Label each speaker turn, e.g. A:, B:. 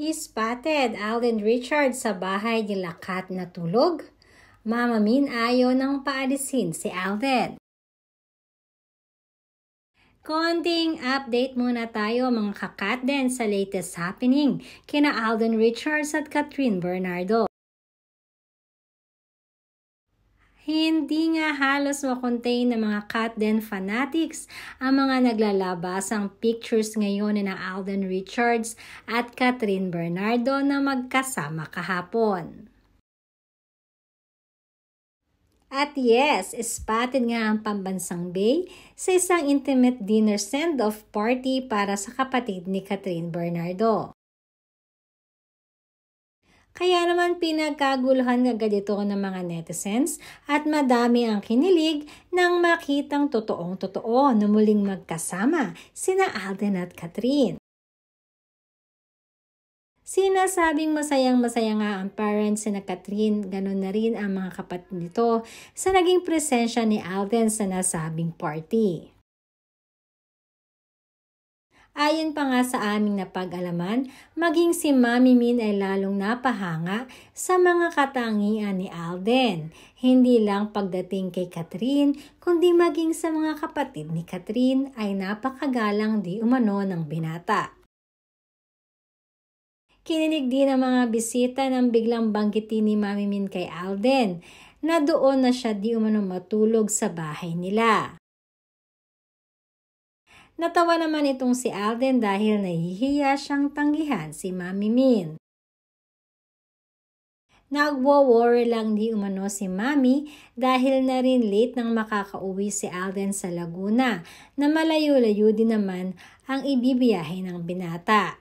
A: Spotted Alden Richards sa bahay nila Kat natulog. Mama Min ayaw nang paalisin si Alden. Konting update muna tayo mga kakat din sa latest happening kina Alden Richards at Catherine Bernardo. Hindi nga halos makontain ng mga Katden fanatics ang mga naglalabasang pictures ngayon na Alden Richards at Catherine Bernardo na magkasama kahapon. At yes, spotted nga ang pambansang Bay sa isang intimate dinner send-off party para sa kapatid ni Catherine Bernardo. Kaya naman pinagkaguluhan agad ito ng mga netizens at madami ang kinilig nang makitang totoong-totoo na muling magkasama sina Alden at Catherine. Sinasabing masayang-masaya nga ang parents na Catherine, ganun na rin ang mga kapatid nito sa naging presensya ni Alden sa nasabing party. Ayon pa nga sa aming napag-alaman, maging si Mami Min ay lalong napahanga sa mga katangian ni Alden. Hindi lang pagdating kay Catherine, kundi maging sa mga kapatid ni Catherine ay napakagalang di umano ng binata. Kinilig din ang mga bisita nang biglang banggitin ni Mami Min kay Alden na doon na siya di umano matulog sa bahay nila. Natawa naman itong si Alden dahil nahihiya siyang tanggihan si Mami Min. Nagwo-worry lang di umano si Mami dahil na rin late nang makakauwi si Alden sa Laguna na malayo-layo din naman ang ibibiyahe ng binata.